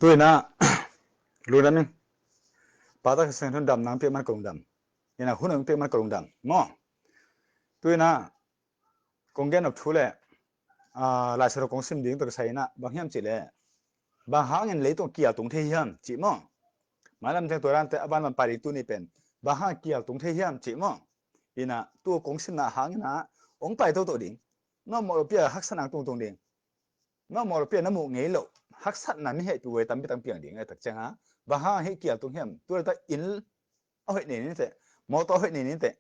tôi na lu dan pada keseng thon dam nang pe man kong dam ina hunang pe man kong dam mo tôi na kong gen of thule la sero kong sim ding to sai na bang hiam chi le bang hang en le to kia tung the hiam chi mo malam theng to ran te aban man pari tu ni pen bang hang kia tung the hiam chi mo ina tu kong sim na hang na ong pai to ding no mo pia hak sanang tung ding no mo pia na mu ngei lo hak sat na ni he tu we tam pi tam piang ding ai tak chang ha bang hang he kia tung hiam tu ta in ở huyện này như thế mô tô huyện này như thế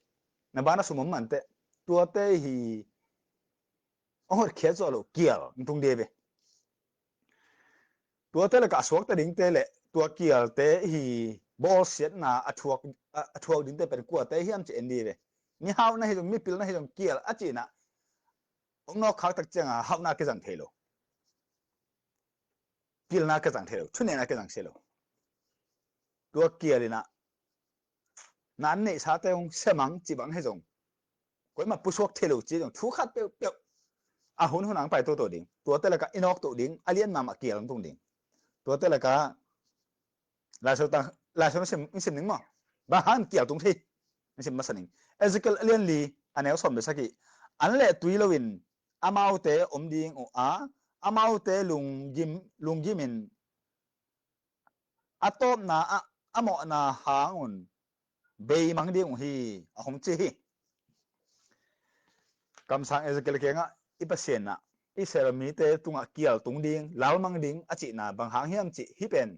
là bán nó số mắm thế tua tê thì ở kia cho lo kia tung đi về tua tê là cả số tê đỉnh tê lệ tua kia tê thì bó xiết na thuốc đỉnh tê bên của tê hiểm chỉ đi về ni hao na dùng mi pil na dùng kia là chỉ na ông nó khác đặc trưng à hao na cái dạng thế lo pil na cái dạng thế lo chun na cái dạng thế lo tua kia đi na nãy này sao tê ông xe mắng chỉ bằng hay dùng cái mà bút thuốc thế lo chỉ dùng thuốc khát béo béo hun hunang pai to ding to te la ka inok to ding alien mama kial tung ding to te la ka la so sim ning ma ba han kial tung thi sim masaning ezekiel alien li anel som be saki an le tui lowin amau te om ding o a amau te lung gimin atop na amo na hangun be mang ding hi a hom chi hi kam sang ezekiel kenga ipasien na Israel mi te tunga kial tung ding lal mang ding achi na bang hang hiam chi hi pen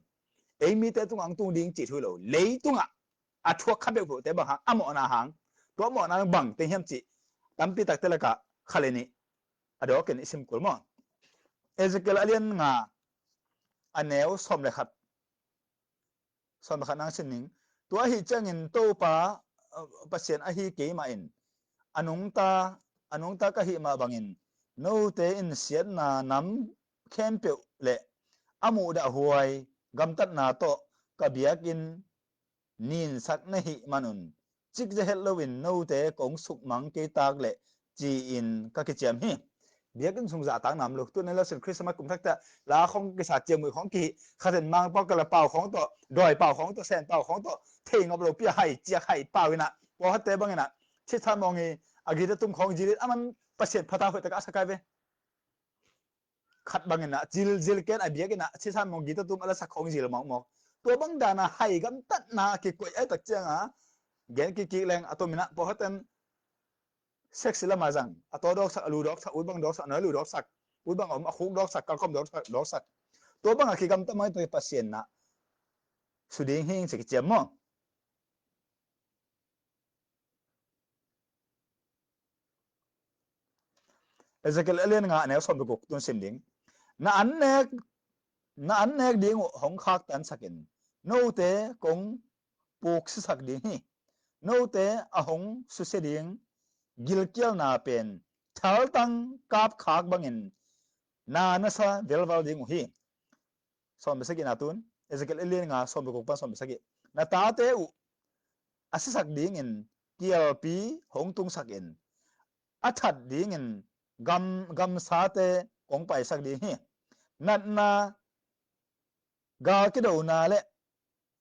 ei mi te tunga tung ding chi thuilo lei tunga a thuak khabe ko te bang hang amo na hang to mo na bang te hiam chi tampi tak te la ka khaleni ado ken isim kul mo Ezekiel alien nga aneu som le khat som khat nang sin ning to hi changin to pa pasien a hi ke ma in anung ta ka hi ma bangin no te in siat na nam khem pe le amu da huai gam tat na to ka biakin nin sak na hi manun chik je halloween no te kong suk mang ke tak le chi in ka ke chem hi biakin sung za tang nam lu tu ne la sin christmas kum thak ta la khong ke sa chem mu khong ki khaden mang pa ka la pau khong to doi pau khong to sen pau khong to thei ngop lo pia hai chia hai pau ina po ha te bangina chi tha mong e agita tum khong jirit aman paset phata hoi ta ka sakai ve khát bằng na jil ken abia ke na chi san mong gita tum ala sakhong jil mong mong to bang dana hai gam tat na ki koi ai tak chang a gen ki leng atomina po hatan sex la mazang ato dok sak alu dok sak u bang dok sak na lu dok sak u bang om khung dok sak kalkom dok sak to bang ki gam tamai to pasien na suding hing se ki chem mo ezekiel alien nga ne som ko tun sim ding na an nek ding hong khak tan sakin no te kong puk si sak ding hi no te ahong su se ding gilkial na pen thal tang kap khak bangin na sa velwal ding hi som be sakin atun ezekiel alien nga som ko pa som be sakin na ta te u asisak ding in kial pi hong tung sakin athat ding in gam sa te kong pai sak ding hi nat na gal cái đầu na le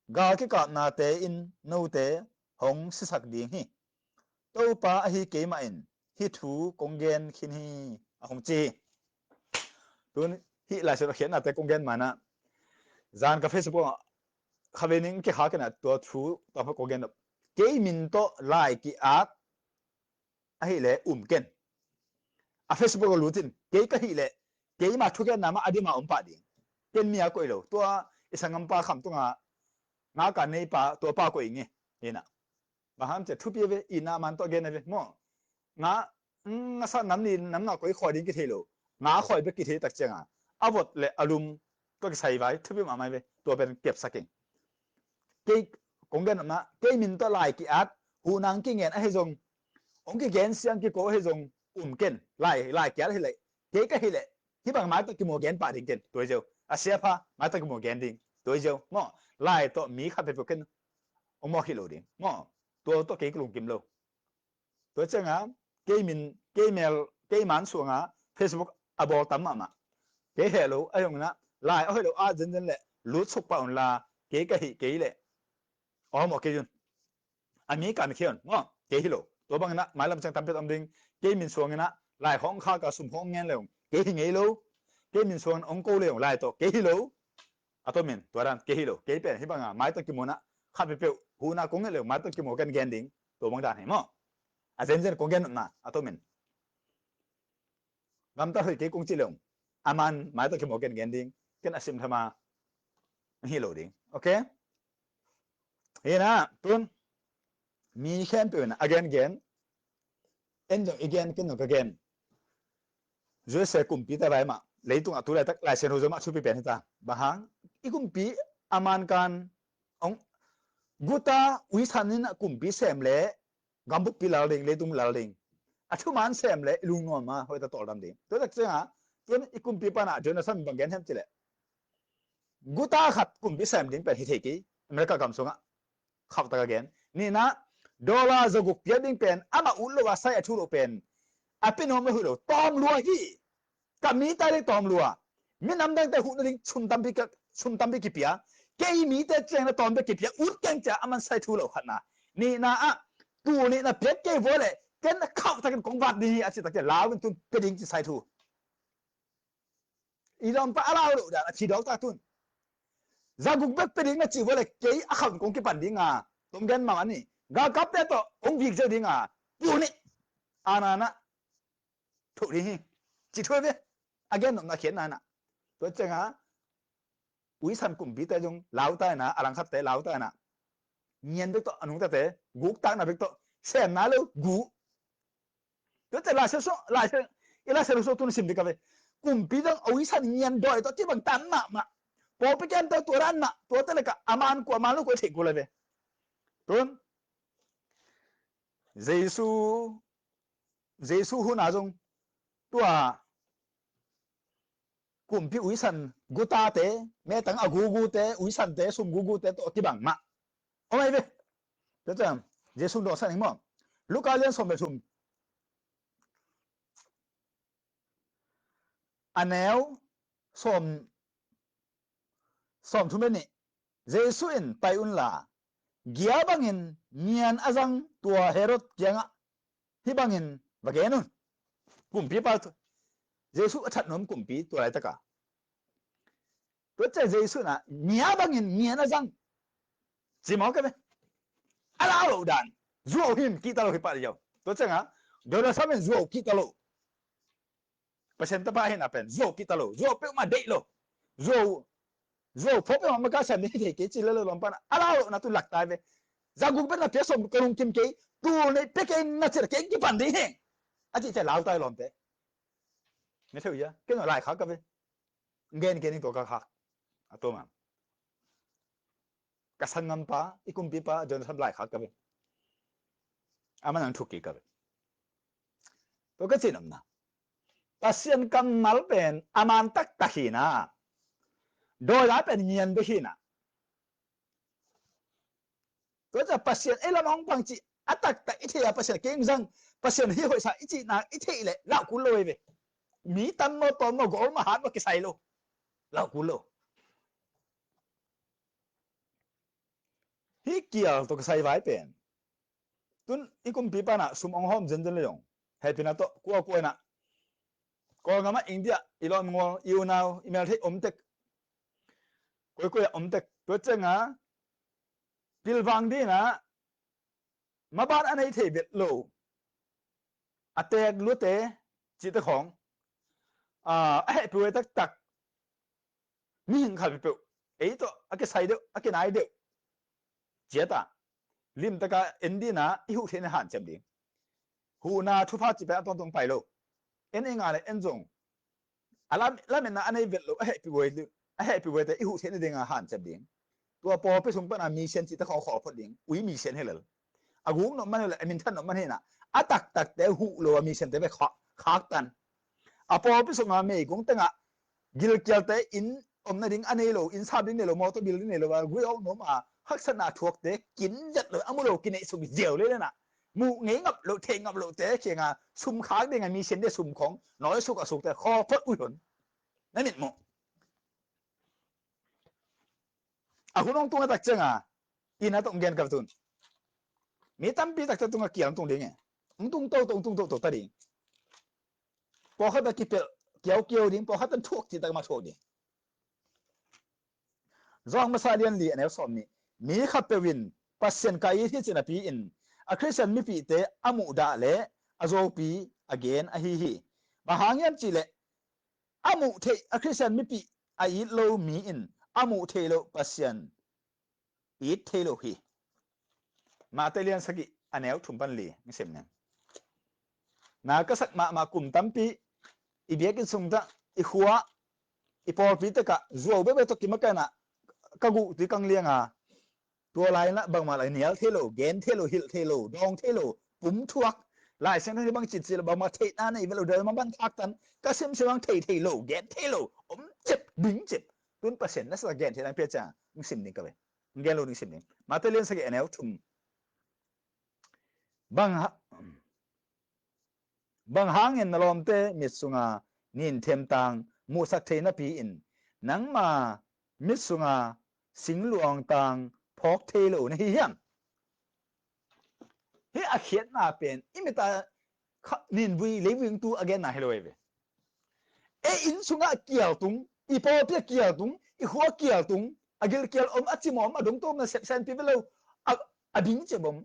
gal cái cọp na te in no te hong si sak ding hi to pa hi ke ma in hi thu kong gen khin hi a hong chi tun hi la se khian na te kong gen mana zan ka facebook khavening ke ha kana to thu to pa kong gen ke min to like ki at a hi le ken a facebook lutin ke ka hi le ke ma thu gen na ma adima pa ding ken mi a ko lo to isangam pa kham to nga ka nei pa to pa ko inge ina ba ham che thu pi ve ina man to gen ve mo nga sa nam ni nam na ko khoi ding ki thelo nga khoi be ki the tak chenga avot le alum ko sai vai thu pi ma mai ve to ben kep saking ke kong gen ma ke min to lai ki at hu nang ki ngen a he jong ong ki gen siang ki ko he jong ken lai kya he le ke ka he le hi bang ma to ki mo gen pa ding ken to jo a sia pha ma to ki mo gen ding to jo mo lai to mi kha pe ken ông mò khi lô điện ngõ tôi cái lùng kim lô tôi chẳng á cái mail cái màn xuống á Facebook abo tấm mà cái hello ai ông na lại ở hello à dân dân lệ lut suk pa on la ke ka hi ke le om okay yun ami kan khion ngo ke hi lo to bang na mai lam chang tam pe tam ding ke min suang na lai hong kha ka sum hong ngen le ke hi ngei lo ke min suang ong ko le lai to ke hi lo ato min to ran ke hi lo ke pe hi bang mai to ki mo na kha pe pe hu na kong le mai to ki mo kan gen ding to bang da hai mo a zen zen kong gen na ato min ngam ta hoi ke kong chi le aman mai to ki mo gen gen ding ken asim thama hi lo ding okay he na tun mi khen pe na again en jong again ken no again rồi sẽ cùng pi ta bai ma lấy tung atu lại tak lai sen ho zo ma chu pi pen ta ba hang i cùng pi aman kan ong guta ui sanin cùng pi sem le gambuk pi la ding le tung la ding atu man sem le lung no ma hoi ta tol dam ding to tak chenga tun i cùng pi pa na jona sam bang gen hem chile guta khat cùng pi sem ding pe hi theki america kam songa khap ta again ni na dollar zoguk pia ding pen ama ulo wa sai achu lo pen apin hom le hu lo tom lua hiกับมีแต่ได้ตอมลัวมีน้ำดังแต่หุ่นลิงชุนตัมบิกิเปียแกมีแต่เจงตอมบิกิเปียอุดแกงจะอามันใส่ทุเราขันนะนี่นะอ่ะตัวนี้นะเพ็ดแกวัวเลยแกน่ะเข้าตะกันของวัดนี้อาจจะตะกันลาวเป็นตุนเป็นดิงจะใส่ทุอีดอมปะลาวดูด่าชีดอกตาตุนซากุกเบ็ดเป็นดิงนะจีวัวเลยแกอ่ะขันของกิปันดิงอ่ะตรงกันมาอันนี้กากับเด็ดต่อองบิกเจดิงอ่ะตัวนี้อานานะถูกดิจีช่วยไหมagain nó khiến na tôi chẳng á quý sản cùng bí tay dùng lão tay na alang khát tay lão tay na nhiên biết to anh ta thế gục tăng na biết to xem na luôn gục tôi chẳng là sẽ số tôi xin đi cả về cùng bí tăng quý sản nhiên đòi tôi chỉ bằng tán mà bỏ bị kem tôi tuổi ăn mà tôi tên là cả aman của aman lúc có thể của lại về tôi Giêsu hu na dùng tôi cùng pi ui san guta te me tang agugu te ui san te sum gugu te to ti bang ma o mai ve te cham jesu do san mo luka len som be sum anel som thu me ni jesu in pai un la gia bangin mian azang tua herod kyanga hi bangin bagenun cùng pi pa jesu athat nom cùng pi tua lai taka tôi chơi jesu na nia bangin mian azang chỉ máu cái này ala lo dan zuo him kita lo hipat yo tôi chơi ngah dora samen zuo kita lo pasien ta bahin apen zuo kita lo zuo pe ma dei lo zuo phop ma maka san ni the ke chi lo pan ala lo na tu lak tai ve zagu pe na pe som karung kim ke tu nei pe ke na che ke ki pan di he a chi che lao tai lom te me theu ya cái nó lại khác cái ve gen gen to ka khác a to ma kasangam pa ikum pi pa jon sam lai khác cái ve aman ang thuki cái ve to ka chin am na pasien kam mal pen aman tak tahina đôi lá pen nhiên be hina to cha pasien elam ong pang chi atak ta ithia pasien keng jang pasien hi hoi sa ichi na ithi le la ku loi ve mi tan mo ton mo gol ma hat ma ki sai lo la ku lo hi kia to ka sai vai pen tun ikum pi pa na sum ong hom jen jen le yong hai pina to ko na ko ngama india ilon ngo you now email thei om tek ko om tek to chenga pilwang di na maban anei thei bet lo atek lute chi ta khong he pu tak tak mi hing khal pe ei to ake sai de ake nai de jeta lim taka endi na i hu thena han chem ding hu na thu pha chi pa tong tong pai lo en enga le en jong alam la men na anei bet lo he pi we te i hu thena ding a han chem ding tua po pe sum pa na mi sen chi ta kho phot ding ui mi sen he le agung no man le min than no man he na atak tak te hu lo mi sen te be khak tan apo pe sum ma me gong tanga gil kyal te in om na ding anei lo in sa ding ne lo mo to bil ne lo wa gui ong no ma hak sana thuốc te kin jat lo amulo kin ei sum jeu le na mu ngei ngap lo the ngap lo te khenga sum khak de nga mi sen de sum khong nói suk a suk te kho phot ui hon na mit mo aku nong tunga tak cenga ina tong gen ka tun mi tampi tak tunga kiang tung ding tung to tadi po kha ta kipel kiao ding po kha tan thuk ti tak ma thok ding zong ma sa lian li ne som ni mi kha pe win pasien ka yi thi china pi in a christian mi pi te amu da le azo pi again a hi ma hangyam chi le amu the a christian mi pi a yi lo mi in amu the lo pasien i the lo hi ma te lian sagi aneu thum pan li mi sem ne na ka sak ma kum tampi i biak in sung ta i khuwa i por pi ta ka zuo be be to ki ma ka na ka gu ti kang lianga tua lai na bang ma lai nial thelo gen thelo hil thelo dong thelo pum thuak lai sen ni bang chit sil bang ma thei na nei velo de ma ban thak tan ka sim se bang thei thelo gen thelo chep bing chep tun percent na sa gen thei pe cha ng sim ni ka be gen lo ni sim ni ma te len sa ge anel thum bang hang en lom te mitsunga nin them tang mu sak thei na pi in nang ma mitsunga singluang tang phok thelo na hi hiam hi a khiat na pen imita nin vui le wing tu again na hello eve e in sunga kial tung i po pe kial tung i huwa kial tung agil kial achimom adong tom na sen pi velo a ding che bom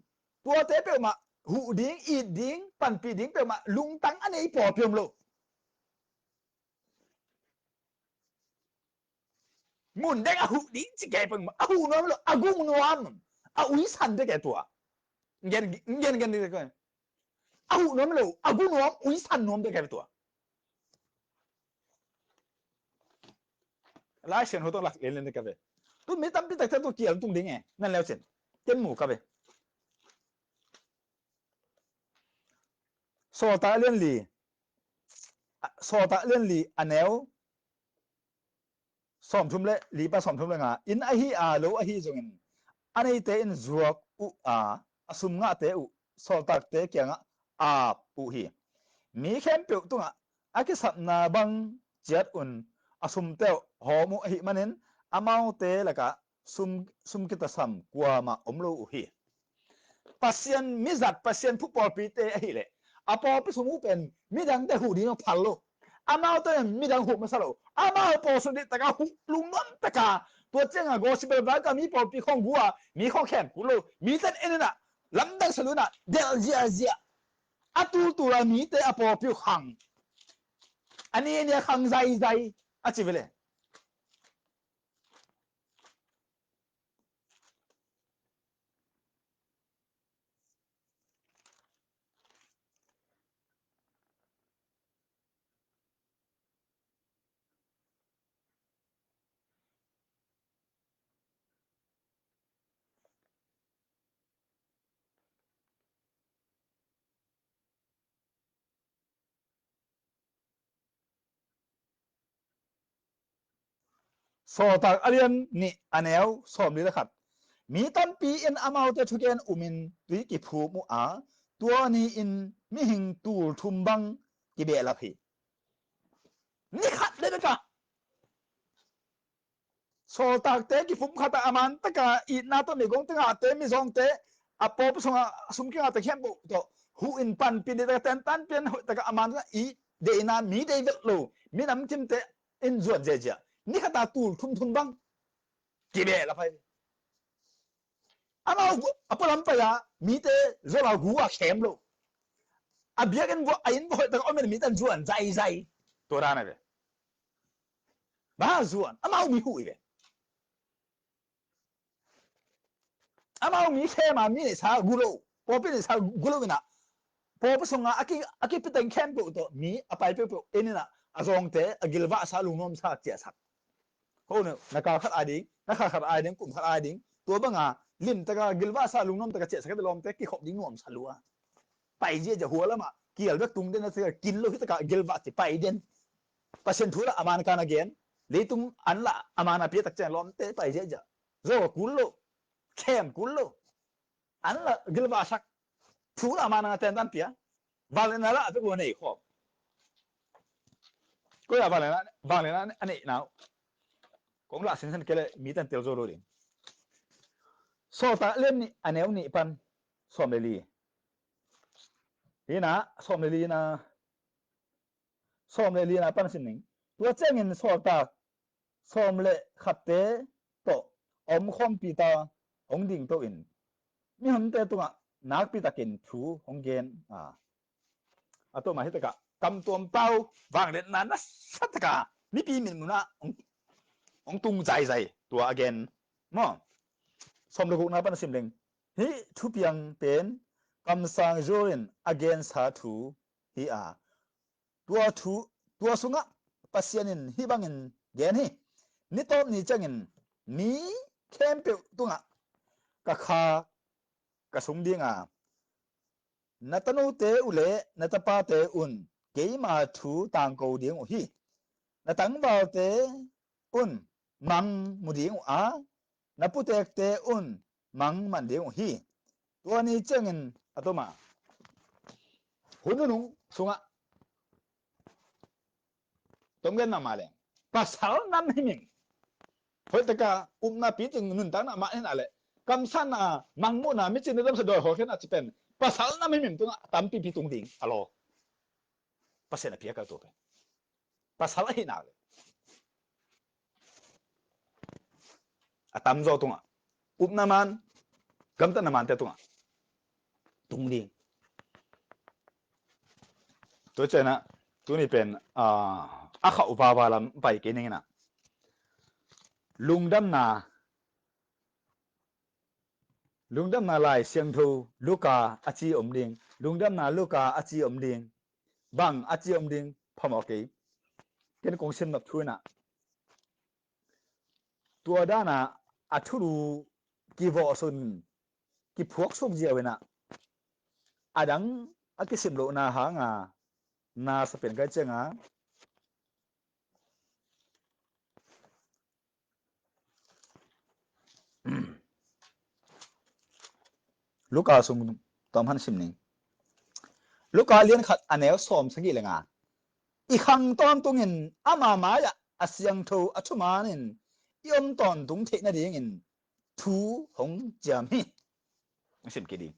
tua te pe ma hu ding i ding pan pi ding pe ma lung tang anei po piom lo mun deng a hu ding chi ke peng a hu no lo agung nuam a ui san de ke tua ngen de ko a hu no lo agung nuam ui san nuam de ke tua lai sen ho to lak len de ka ve tu mi tam pi tak tu kial tung ding e nan leo sen ken mu ka ve so ta len li anel som thum le li pa som thum le nga in a hi a lo a hi zongin anei te in zuak u a asum nga te u so tak te kya nga a pu hi mi khem pe tu nga aki sap na bang chat un asum te ho mu hi manin amau te la ka sum kita sam kwa ma omlo u hi pasien mizat pasien football pi te hi le apo pi sumu pen midang te hu di no phalo amao te midang hu masalo amao po so di taka hu lung non taka to chenga gospel ba ka mi po pi khong bua mi khong khem ku lo mi tan enena lamdang saluna del zia atu tu la mi te apo pi khang ani ne khang zai achi vele so tak alian ni anel som ni la khat mi tan pi in amau te thuken umin tui ki phu mu a tua ni in mi hing tur thum bang ki be la phi ni khat de ka so tak te ki phum khata aman ta ka i na to mi gong ta te mi zong te a pop songa sum ki ta khem bu to hu in pan pi de ta tan tan pen ta ka aman i de na mi de lo mi nam tim te in zuan je ja ni khata tur thum bang ki be la phai ama apalam pa ya mi te zo la gu a khem lo a biagen bo ain bo ta o men mi tan zuan zai to rana be ba zuan ama mi hu be ama mi khe ma mi ne sa gulo po pe ne sa gulo na po pa songa aki pitang khem po to mi apai pe po enina azong te agilwa sa lungnom sa tia sak ho ne naka khat ading naka khat ading kum khat ading to banga lim ta ka gilwa sa lungnom ta ka che sak de lom te ki khop ding nom sa luwa pai je ja huala ma kial bek tung den na kin lo ta ka gilwa ti pai den pasen thula aman kan again leitung anla amana pi tak chen lom te pai je ja zo kullo khem kullo anla gilwa sak thula amana ten tan pia valena la pe ko nei khop ko ya valena anh này nào cũng là sinh sinh cái mi tan tel zo lo din so ta len ni aneu ni pan som le li hi na som le li na som le li na pan sin ning tua cheng in so ta som le khat te to om khom pi ta ong ding to in mi hom te tunga nak pi takin thu hong gen ato ma hitaka kam tuam pau wang le na na sataka mi pi min muna ong tung zai zai tua again mo som le gu na pan sim leng hi thu piang pen kam sang jorin against ha thu hi tua sunga pasianin hi bangin gen hi ni top ni changin ni kempe tunga ka kha ka sung ding natanu te ule natapa te un ke ma thu tang ko ding hi natang vào te un mang mu ding naputek te un mang man ding hi tua ni changin atoma hununu sunga tonggen na male pasal nam himin hoi taka na pi ting nun tang na ma hen ale kam san mang mo na mi chin dam sa doi ho khen a chipen pasal nam himin tunga tam pi pi tung ding alo pasen a pia ka to pe pasal hi na le atam zo tunga na man gam ta na man te tunga tung ding to chena tu ni pen a kha upa ba lam pai ke ning na lungdam na lai siang thu luka achi om ding lungdam na luka achi om ding bang achi om ding phamo ke ken kong sim nap thu na tua da na athuru ki vo sun ki phuak suk jiawe na adang akisim lo na ha nga na sa pen kai chenga luka sung tom han sim ning luka lian khat anel som sangi lenga i khang ton tungin ama maya asyang tho athumanin iom ton tung the na ding in thu hong jam hi sim ki ding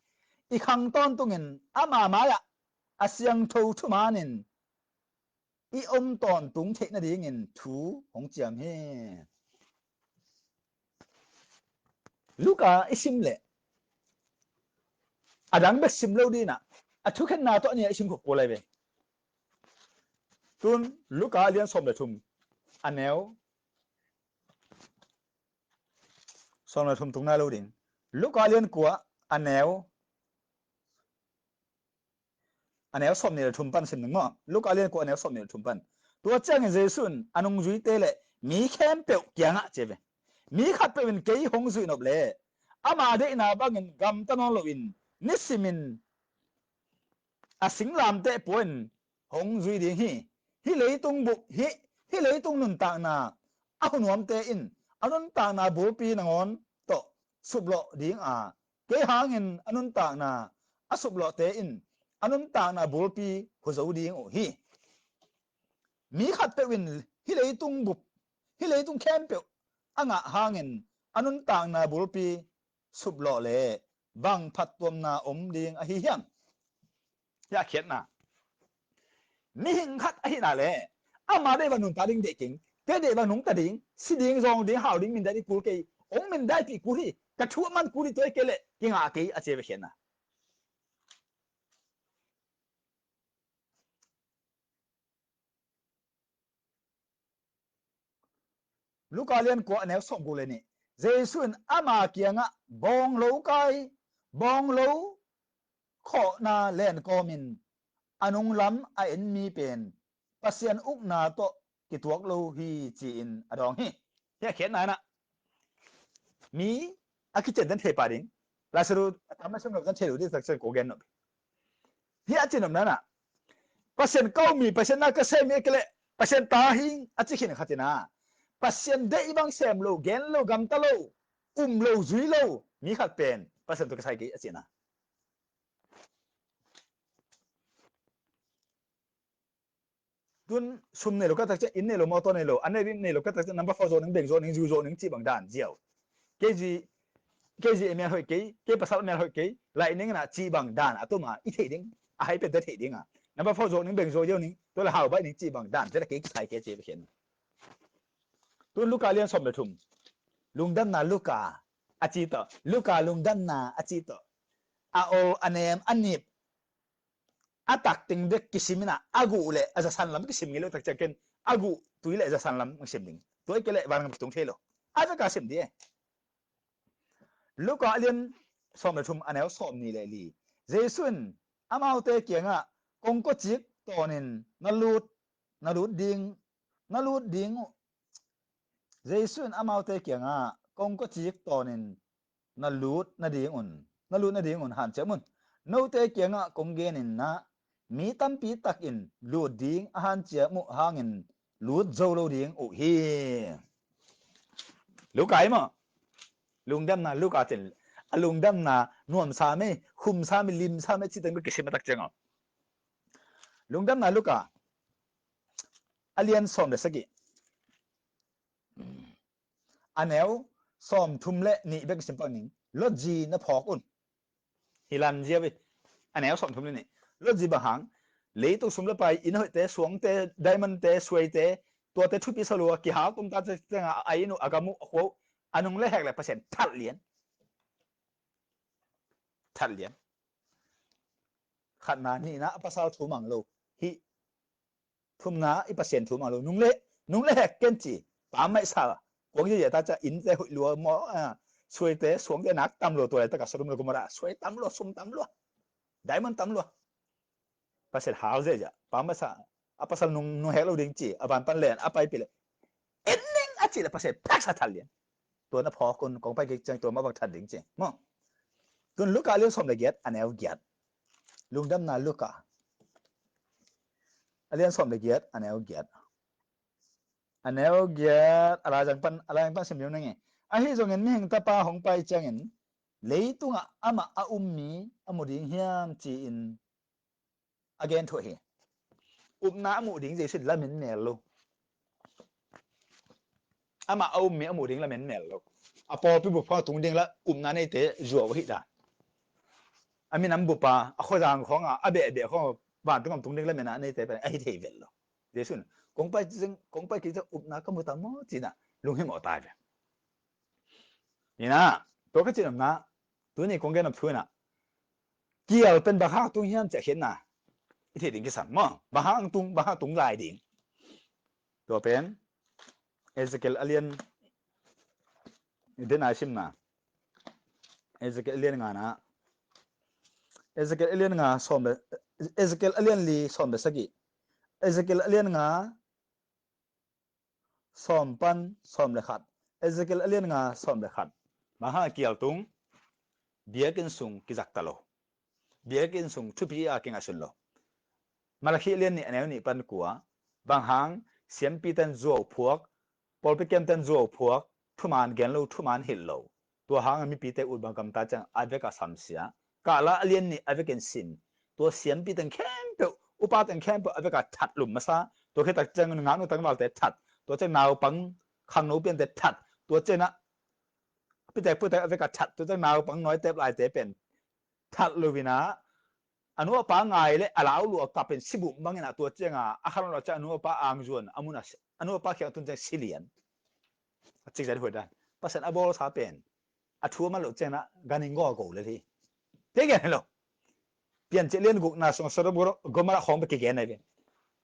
i khang ton tungin ama maya asyang tho thumanin iom ton tung the na ding in thu hong jam hi luka isim le adang be sim lo di na athu khen na to ni isim ko ko lai be tun luka lian som le thum anel som le thum tung na lo ding luka lian kwa anel som ne thum pan sim ngo luka lian kwa anel som ne thum pan tua chang jesun anung zui te le mi khem pe kyanga chebe mi khat pe win ke hong zui nop le ama de na bangin gam tanon lo in nisimin asing lam te poin hong zui ding hi leitung bu hi leitung nun ta na ahunom te in anun ta na bo pi nangon to sublo ding ke hangin anun ta na asublo te in anun ta na bo pi hozo ding hi mi khat pe win hi leitung bu hi leitung khem pe anga hangin anun ta na bo pi sublo le bang phat tom na om ding hi hiam ya khiat na mi hình khát ai na le ama de ban nun ta ding de king te de ban nung ta ding si ding zong ding hao ding min da di ku ke ong min dai pi ku hi ka thu man ku ri toy ke le king a ke a che be hian na lukalian ko ne som ku le ni jesun ama kianga bong lo kai bong lo kho na len ko min anung lam a en mi pen pasian uk na to ki tuak lo hi chi in adong hi ya khian na na mi akichen dan the pa ding la suru tama sum dan the lu di sak ko gen no hi achin nam na pasien kau mi pasien na ka se mi kele pasien ta hing achi khin khatina pasien de ibang sem lo gen lo gam ta lo lo zui lo mi khat pen pasien to ka sai ki achina tun sum ne lo ka tak che in ne lo mo to ne lo an ne ne lo ka tak number 4 zo ning beng zo ning ju zo ning chi bang dan jiao ke ji cái gì em hỏi cái bác sĩ em hỏi lại những là chỉ bằng đàn à tôi mà ít thể đinh à hay bên thể đinh à nằm vào phẫu thuật những bệnh rồi yêu những tôi là hào bãi những chỉ bằng đàn thế là cái sai cái gì vậy tôi lúc cả liên xóm được thùng lùng đâm na luka achito luka lùng đâm na achito ao anem anip atak ting dek kisimina agu le aza sanlam kisim ngelo tak chaken agu tuile aza sanlam ngsim ding toy kele warang tung thelo aza ka sim die luka alien som le thum anel som ni le li jesun amaute kianga kongko chik tonin nalut ding jesun amaute kianga kongko chik tonin nalut na ding un han chemun note kianga konggenin na mi tampi takin lut ding han che mu hangin lut zolo ding u hi lukai ma lungdam na lukatin alungdam na nuam sa me khum sa me lim sa me chitang be kisim tak chenga lungdam na luka alian som de sagi anel som thumle ni be kisim pang ning loji na phok un hilan jiawi anel som thumle ni loji ba hang lấy tôi xuống lớp bài in hội tế xuống tế diamond tế suy tế tua tế thu pi salo ki hao tum ta te nga ai nu agamu ko anung le hek le percent thal lien khat na ni na pasal thu mang lo hi thum na i percent thu mang lo nung le hek ken chi pa mai sa ko ye ta cha in te hui luo mo suy tế xuống tế nak tam lo to ta ka sum lo ko mara suy tam lo sum tam lo diamond tam lo percent hao je ja pa mai sa apa sal nung hek lo ding chi aban pan len apai pi le ending a chi le percent pak sa thal lienตัวนั้นพอคนของไปจังตัวมาบังทัดจริงๆมั้งตัวลูกกาเลี้ยงสมเลยเกียรอันนี้เอาเกียรลุงดำนาลูกกาเลี้ยงสมเลยเกียรอันนี้เอาเกียรอะไรจังปันสิมเดียวนั่งไงไอ้ที่ตรงนี้มีหิงตาปาของไปจังเงินเลยตัวอามาอามีอามุดิ่งเฮียมจีนagain ถอยน้ามุดิ่งจะสิ้นละมินเนลโลอามาอามีอามุดิ่งละมินเนลโลอาพอพี่บุพพาตรงดิ่งละน้าในเตะจั่ววิดาอามีน้ำบุปผาข้อจางของอาเบะของบ้านตรงดิ่งละมินในเตะเป็นไอ้เทวิลโลเดี๋ยวสุนกงไปกิจน้าก็มุตามอจีน่ะลุงให้หมอตายไปนี่นะตัวก็จีนนะตัวนี้กงแกนำพื้นน่ะเกี่ยวเป็นบาฮาตุงเฮียนจะเห็นน่ะไอ้เทดิ่งกี่สันมั้งบาฮาตุงลายดิ่งตัวเป็นเอเซเกลอเลียนเดินอาชิมนะเอเซเกลอเลียนงานะเอเซเกลอเลียนงาสมเบเอเซเกลอเลียนลีสมเบสกิเอเซเกลอเลียนงาสมปันสมเลขัดเอเซเกลอเลียนงาสมเลขัดมาหาเกี่ยวตุงเบียกินสุงกิจักตะโลเบียกินสุงทุพีอากิงอาชุนโลมาละขี้เลียนนี่อันนี้ปันกัวบางหางเสียมปีตันจั่วพวกพอลไปเกมตันจั่วพวกทุมานเกนโลทุมานหิลโลตัวหางมีปีเตอุดบางกำตาจังอาเวกาสัมเสียกาละเลียนนี่อาเวกันสินตัวเสียมปีตันแข็งเปอุปาตันแข็งเปอาเวกาทัดหลุมมาซะตัวแค่ตักจังงานอุตังมาแต่ทัดตัวเจ้าหนาวปังขังโนเปียนแต่ทัดตัวเจ้านะพี่แต่อาเวกาทัดตัวเจ้าหนาวปังน้อยเตปลายเตเป็นทัดลูวินะอนุปาไงเลยอาลาวลูกกับเป็นสิบุบางอย่างตัวเจ้าอาคารเราจะอนุปาอังจวนอามุนัสอนุปาเขียนตุนใจซิเลียนจิกใจหัวได้ภาษาอับบอลสาเป็นอาทัวมาลุเจ้านะการิงก็โกเลยทีเท่กันเหรอเปลี่ยนเจเลียนกุน่าสงสารบุรุษก็มาของไปเกี่ยนอะไร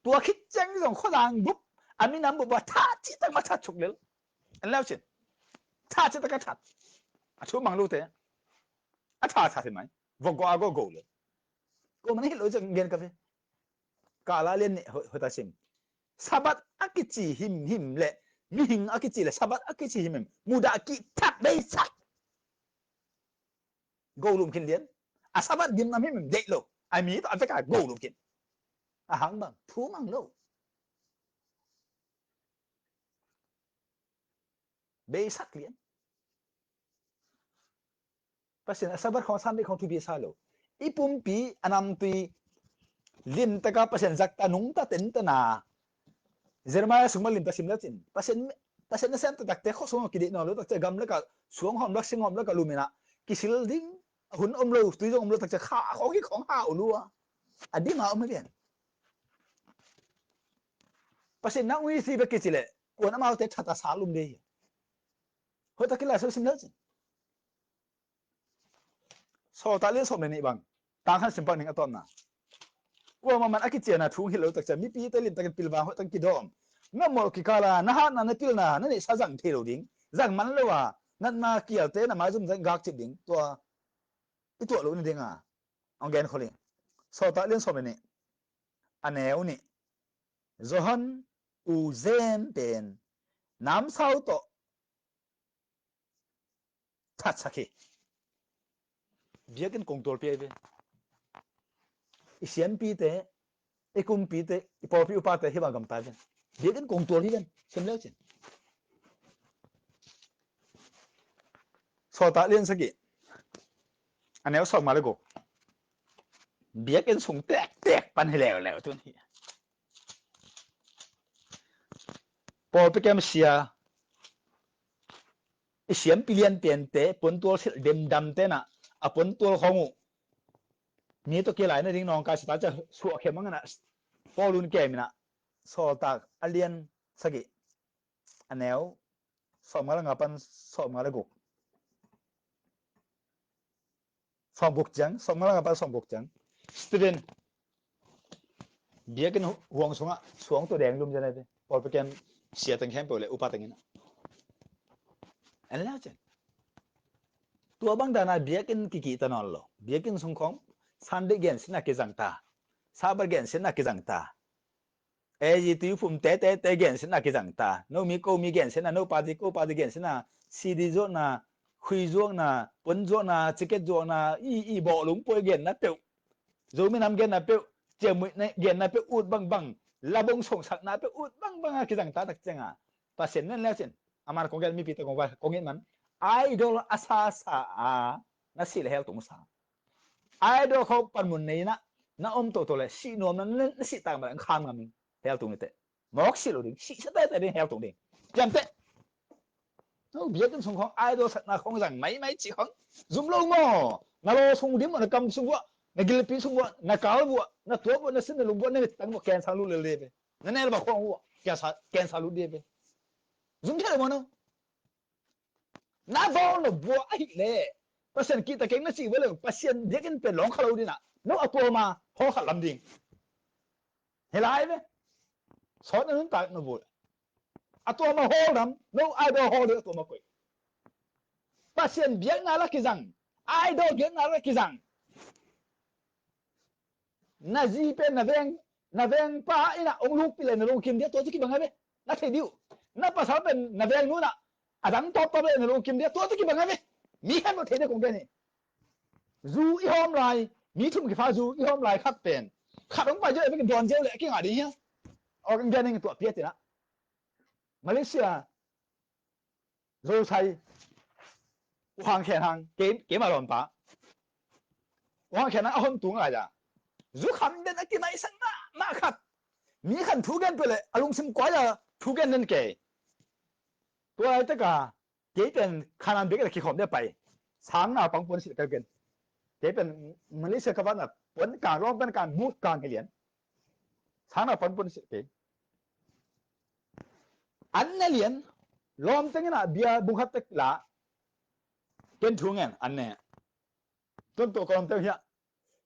ตัวคิดจังส่งข้อดังบุ๊บอามีน้ำบุบว่าท่าจิตตั้งมาทัดฉุกเลยอันแล้วสิท่าจิตตั้งทัดอาทัวมังลูเตะอาท่าทัดไหมวกก็อาโกเลยก็มันให้รู้จักเรียนกันไปกาลาเรียนเนี่ยหัวตาชิมซาบัดอากิจิหิมเละมีหิงอากิจิเละซาบัดอากิจิหิมมูดากิทัดได้สักโกลุมกินเรียนอาซาบัดยิมน้ำหิมเด็กโลไอมีต่ออัฟริกาโกลุมกินอาหารบางทูมังโลเบสักเรียนเพราะฉะนั้นซาบัดของสันได้ของทูบีซาโลอีปุ่มปีอันนั้นปีลินตะกับเปอร์เซ็นต์จากตานุ่งตาเต็นตานาเจอมาสมมติลินตาสิมแล้วจินเปอร์เซ็นต์นั่นเส้นตะตักเตะข้อสมมติกิริโนแล้วตะเจอกำแล้วก็สวงหอมรักสิงหอมแล้วก็ลูมินะ kisil ding hun lo tu jong lo tak cha kha kho ki khong ha ulua adi ma om lian pasin na ui si be kisile ko na ma te thata salum de ho ta kila so sim le so ta le so me ni bang tang han sim pa ning atom na ko ma man akiche na thu hi lo tak cha mi pi te lim tak pil ba ho tak ki dom na mol ki kala na ha na pil na ni sa jang the lo ding jang man lo wa nan ma kial te na ma zum jang gak chi ding to i to lo ni ding a ong gen kholi so ta len so me ni aneu ni zohan u zen ben nam sao to that sakhi biakin kong tol pe be isian pi te ikum pi te ipo pi upa te hi ba gam ta ben biakin kong tol hi ben sim leo chen so ta len saki aneu so ma le go biakin sung tek tek pan hi leo leo tun hi po pe kem sia isian pilian pen te pon tol sil dem dam te na a pon tol khongu ni to ke lai na ding nong ka sta cha su khe mang na polun ke mina so ta alien sagi aneu so ma la ngapan so ma la go so buk jang so ma la ngapan so buk jang student biakin huang sunga suang to deng lum jana be pol pe kem sia tang khem pole upa tangina an la chen tua bang dana biakin kiki tanon lo biakin sung khom sande gen sina ke jang ta sabar gen sina ke jang ta e ji tu phum te gen sina ke jang ta no mi ko mi gen sina no pa di ko pa di gen sina cd zo na khui zo na pon zo na ticket zo na i bo lung poi gen na pe zo mi nam gen na pe che mu gen na pe ut bang bang la bong song sak na pe ut bang bang ke jang ta tak chenga pa sen nen la chen amar ko gen mi pi te ko ba ko ngin man idol asa sa a na sil hel tung sa idol ko pan mun nei na om to le si nom na si tang ba kham ngam hel tung te mok si lo ding si sa te ding hel tung ding jam te no bia kan sung khong idol sat na khong rằng mấy chi khong zum lo ngo na lo sung dim na kam sung wa na gil pi sung wa na kal wa na to wa na sin na lu wa na tang mo ken sa lu le le be na ne ba khong wa ken sa lu de be zum the mo no na bo no bo ai le pasien kita keng na si wa le pasien dia kan pe long khalo di na no apo ma ho khat lam ding helai be so na nun ta no bo ato ma ho lam no idol ho de to ma ko pasien biang na la ki rằng idol biang na la ki rằng na ji pe na veng pa ina ong luk pile na long kim dia to ki bangabe na the diu na pa sa pen na veng nu na adang top pa na long kim dia to ki bangabe mi han mo the de kong ke ni zu i hom lai mi thum ki fa zu i hom lai khak pen khak ong pa je pe don je le ki nga di hi or ga ning to pie ti na Malaysia rồi sai hoàng khen hàng kiếm mà lòn pa hoàng khen hàng hôn tung à zu kham den aki mai sang na khat mi khan thu gen pele alung sim kwa ya thu gen nen ke to ai ta ka ke pen khanan be ki khom de pai sang na pang pon si ka gen ke pen Malaysia ka ban na pon ka rom ban kan mut kan ke lian sang na pon si ke an na lian lom teng na bia bung hat tek la ken thu ngen an ne ton to kom te ya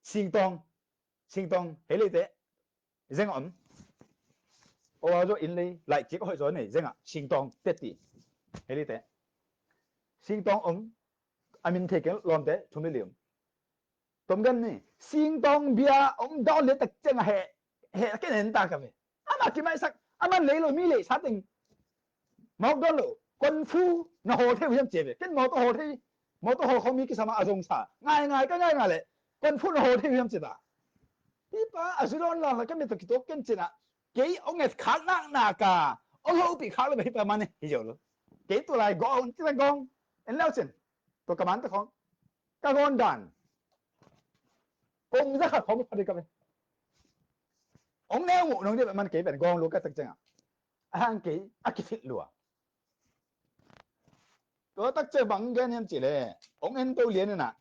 sing tong hele te zeng om o zo in lei lại chỉ có hội rồi này zeng a sing tong te ti hele te sing tong om amin the ke lom te thum le lium tom gan ni sing tong bia om do le tak cheng he he cái nền ta ka me ama ki mai sak ama le lo mi le sa ting mau do lo quân phu na hồ thế hiểm chế cái mô tô hồ không mi cái sama azong sa ngay cái lệ quân phu na hồ thế hiểm chế da đi pa azulon la cái mi to kito ken chế na cái ông ấy khát na cả ông hậu bị khát là bị pa mane hiểu rồi cái tôi lại gong cái gong en lao chen tôi cầm ăn tôi không cái gong đàn ông rất là không phải cái ông neo ngủ nó đi man cái bên gong luôn cái tắc chăng à hàng cái akifit lùa ตัวตักเจอบังเกนยังจีเลยองเอ็นตัวเลียนน่ะ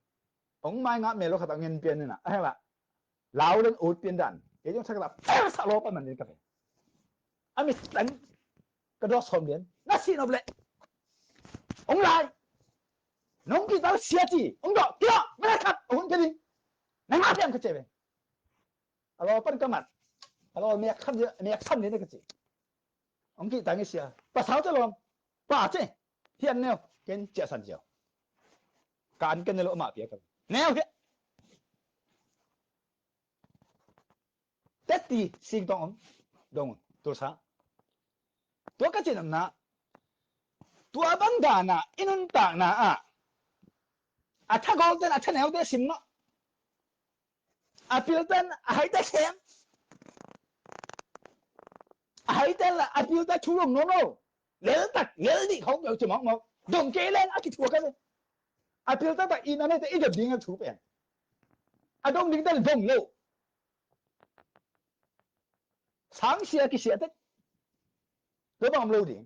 องไม่งะเมโลขัดเงินเปลี่ยนน่ะอะไรวะลาวเรื่องอุดเปลี่ยนดันเดี๋ยวสักแบบสักโลปันมันนี่กันอามิสตันกระโดดสมเด็จน่าสินอบเลยองไรน้องกี่ตัวเสียจีองดอกเกี่ยวไม่ได้ขัดองกันดินั่งมาเพียงก็เจ็บอะไรปันกำมัดอะไรเมียขัดเยอะเมียขัดนี่ได้ก็จีองกี่ตัวนี้เสียภาษาจะลองป้าเจ้เฮียนเนี่ยกันเจ้าสันเจ้าการกันเนี่ยเรามาเพียกันแนวเฮียเต็ดตีสิ่งตองดงตัวซะตัวก็เจนนะตัวบังดานะอินุนตากนะถ้าโกลเดนถ้าแนวเดซิมเนาะพิลตันหายได้เข้มหายได้ละพิลตันชูลงโน่เลี้ยตักเลี้ยดิเขาเอาจะมองดงเกลันคิดหัวกันเลยพิลตันแต่อินนั่นแต่อีกับดิ้งกับชูเป็นดงดิ้งแต่ดงโลสังเสียกี่เสียแต่ตัวบังโลดิ้ง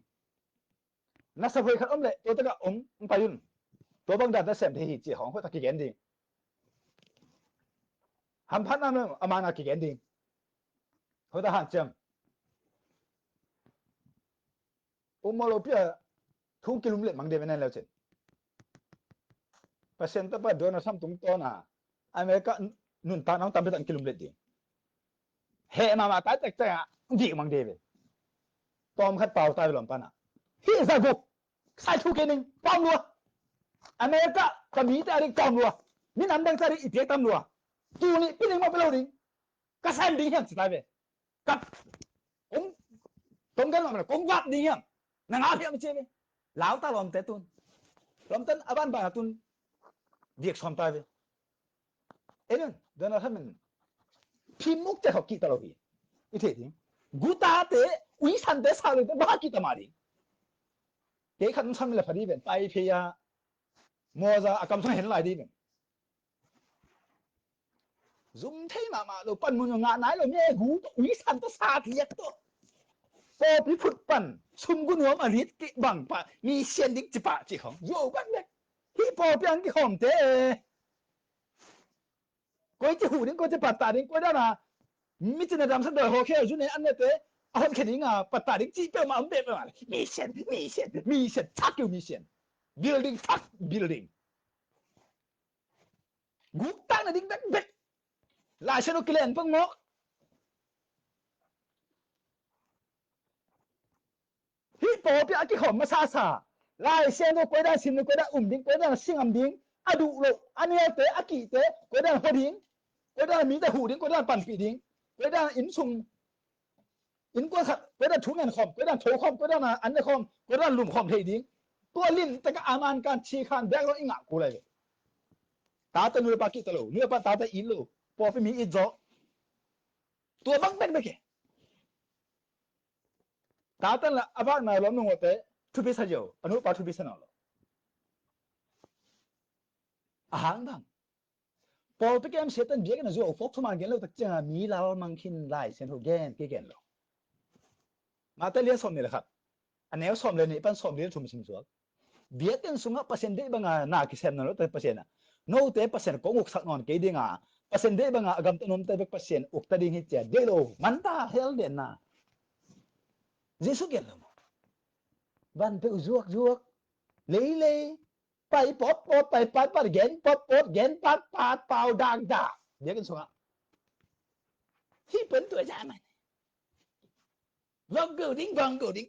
นักสะพายขัดอมเลยตัวตะกะไปยุ่นตัวบังดัดแต่เสมที่จีของเขาตะกี้แกนดิ้งหันพันนั่นอามานากี่แกนดิ้งเขาตะหันเจมมาโลเปียทุกกิโลเมตรมังเดวินนั่นแล้วเช่นเปอร์เซ็นต์แต่ว่าโดนซ้ำตรงตัวน่ะอเมริกานุ่นตาน้องตามไปตั้งกิโลเมตรดิ้งเฮมาตายแต่ใจดีมังเดวินตอมขัดเป่าตายไปหล่นปานะที่สะกุกใส่ทุกเกนึงตอมรัวอเมริกาจะมีแต่เรื่องตอมรัวนี่นั่นดังใจอีเดียตอมรัวจูนี่พี่นึงมาไปแล้วดิ้งก็ใส่ดิ้งเหี้ยสุดท้ายไปกับตรงกันหรอมันกงวัดดิ้งเหี้ยนั่งอาเพียมันเชื่อไหมลาวตาลอมเตตุนลอมเตนอาบันบาตุนเดียกชอมตายไปเอ็นเดินอะไรมันพิมุกจะเขากี่ตลอดอีอีเทียงกูตาเตะวิสันเตะสาวเลยบ้ากี่ตามาดิเด็กขันซ้ำเลยพอดีเป็นไปเพียมัวจะอากำสังเห็นหลายดีเป็นซุ่มเทมาเราปั้นมืองานไหนเราเนี่ยกูวิสันเตะสาเทียตัวพอพิพุดปั้นซุ่มกุนหัวมาลิดกิบังปะมีเสียนดิกจิปะจิของโย่บังเล็กที่พอเพียงกี่หอมเตะก็จะหูดิ้งก็จะปัดตาดิ้งก็ได้นะมิจฉาดำสักเดือดโอเคจุดนี้อันนี้เตะอันแค่นี้อ่ะปัตตาดิ้งจีเปมาอันเบ็ดมามีเสียนทักอยู่มีเสียน building ทัก building กูตั้งนะดิ้งดักเบ็ดลายเชนโอกิเลนปังโมฮิปโปพี่อากิหอมมาซาลายเชนโอก็ได้ซิมโอก็ได้ดิ้งก็ได้ซิงอัมดิ้งอะดูโลอันนี้เตะอากิเตะก็ได้หัวดิ้งก็ได้มีแต่หูดิ้งก็ได้ปั่นปีดิ้งก็ได้อินซุงอินก็ขัดก็ได้ถุงเงินคอมก็ได้โถคอมก็ได้นะอันนี้คอมก็ได้ลุ่มคอมเทดิ้งตัวลิ้นแต่ก็อามันการชี้ขันแบกเราอิงอ่ะกูเลยตาตะนูปากิตะโลเนื้อปาตาตะอินโลพอไปมีอิจโจตัวบังเป็นไปแค่ตาตะละอาบังมาล้มลงหัวเตะทุบพิษเจ้าอนุปาทุบพิษนั่นหรออาหารดังพอไปแกมเสร็จตั้งเบียกันนะจู่ฟอกทุมันเกนเราตักจะมีลาวมังคินไล่เส้นหัวแกนกี่เกนหรอมาแต่เลี้ยงสมนี่แหละครับอันนี้สมเลยนี่เป็นสมเลี้ยงชุมชิมสวกเบียกันสุงะเปอร์เซ็นต์ได้บ้างน่าคิดเส้นนั่นแล้วแต่เปอร์เซ็นต์น่ะโน้ตเปอร์เซ็นต์ก็อุกสักนอนกี่ดิ้งอ่ะเปอร์เซ็นต์ได้บ้างกำตัวนมแต่เปอร์เซ็นต์อุกตัดดิ้งให้เจ็ดเดโลมันตาเฮลเดนน่ะเจสุเกนแล้วบ้านไปอุจวกเลยไปปอดไปปัดเกนปอดเกนปัดเป่าดังด่าเบียกันสุงะที่เป็นตัวใจมันวังกูดิ้งแกกูดิ้ง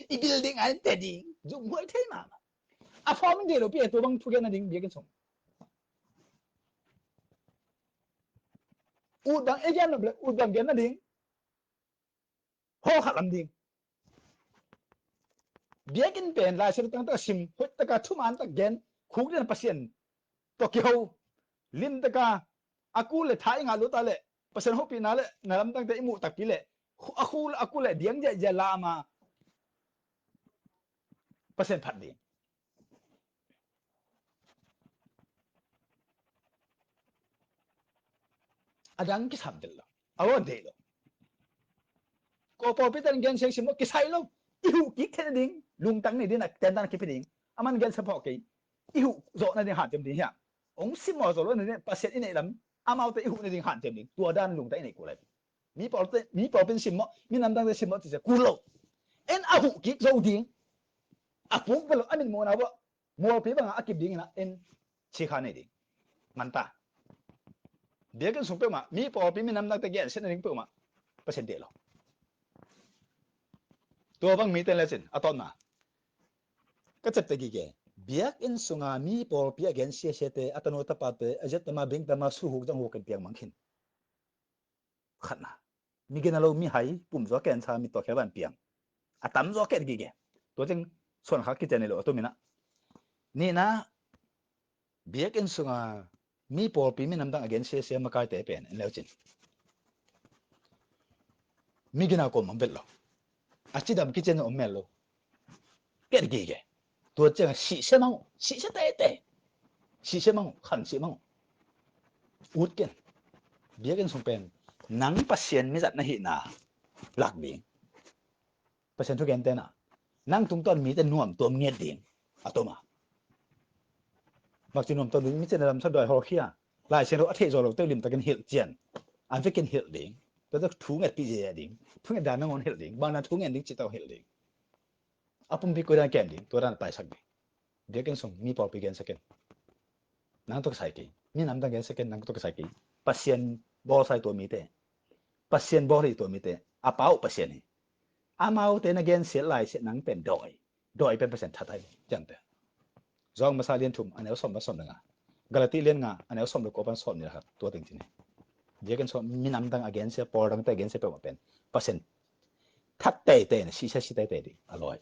อีบิลดิ้งอันเตดิ้งจุ่มหัวเท่มาฟอร์มเดียวเราเปลี่ยนตัวบังทุกอย่างนั่นดิ้งเบียกันส่งอูดังเอเจนต์เราอูดังเกนนั่นดิ้งห่อขัดลำดิ้งเบียกันเป็นลายเส้นตั้งแต่ซิมหัวตะการทุ่มอันตะเกนคุกเดินเปอร์เซ็นต์ตัวเกี่ยวลินตะการอากูเลยท้ายงานรู้ตาเลยเปอร์เซ็นต์หกปีนั่นเลยนั่นตั้งแต่อิมูตักกี่เลยอากูเลยเดียงจะลามาเปอร์เซ็นต์พัดดิ้งดังกิสามเดลล์เอาวันเดียวก็พอพิจารณาเงินเสียงสิมก็กิสายลงอิวกิกแค่นั้นดิ้ง ลุงตั้งนี่ดินะเต็นตันคิดเป็นอามันเกลเฉพาะกี่อิหุโจนั่นดิหันเต็มดีเฮียองซิมอโจนั่นดิปัสเซตอินเอลัมอามาเอาแต่อิหุนั่นดิหันเต็มดีตัวด้านลุงตั้งนี่กูเลยมีพอเป็นซิมอมีน้ำตั้งแต่ซิมอที่จะกูโลเอ็นอาหุกิโจดิ้งอาปุ๊บก็เลยอามินโมนาว่ามัวปีบังอากิบดิ้งนะเอ็นชิคานี่ดิ้งมันตาเดี๋ยวกันส่งไปมามีพอปีมีน้ำตั้งแต่แก่เส้นนั่นดิ้งไปมาเปอร์เซ็นต์เดียวตัวบางมีแต่ละเส้นอะตอนมาก็จะตะกี้แกเบียกอินสุงามีพอปีแกนเสียเสียเตอัตโนตปัตเตอจะตมาบิงตมาสู้หุกจังหุกันเปียงมังคินขัดนะมีกินอะไรมีหายปุ่มจอแกนชามีตัวแค่บันเปียงอะตั้มจอแกนกี่แกตัวจึงส่วนขากิจเนี่ยเลยตัวมีนะนี่นะเบียกอินสุงามีพอปีมีน้ำตั้งแกนเสียเสียมาใกล้เตะเป็นแล้วจินมีกินอะไรก็มันเป็นหรออาชีพดำกิจเนี่ยอมเมลโลแกกี่แกตัวจึงสีเสมังสีเสเตะสีเสมังขันสีมังอุดกันเบียกันส่งเป็นนังปัสเซียนมิจัดนะฮินาหลักดิ่งปัสเซียนทุกอย่างเต้นะนังตุงต้นมีแต่นวมตัวเงียดดิ่งอะตัวมาบางทีนวมตัวนี้มิจะนำสักดอยฮอร์เคียลายเชนโรอัฐิโจโลเตลิมตะกันเฮลเจียนอันฟิกันเฮลดิ่งตัวจะทุ่งเอ็ดปีเจดิ่งทุ่งเอ็ดดานงอนเฮลดิ่งบางนั้นทุ่งเอ็ดดิ่งจิตเอาเฮลดิ่งอาปุ่มพิกุระแกนดิ่งตัวนั้นไปสักดิ่งเบียกันส่งมีพอปีกันสักกันนังตัวใส่กี่มีน้ำตั้งกันสักกันนังตัวใส่กี่ปัสเซียนบอลใส่ตัวมีแต่pasien bori to mite apau pasien ni amau te na gen se lai se nang pen doi pen percent thatai jante zong masalien thum anel som ba som nga galati len nga anel som lo ko pan som ni ha to ting tin je gen som mi nam dang again se por dang te again se pe pen percent that te si se si te di aloi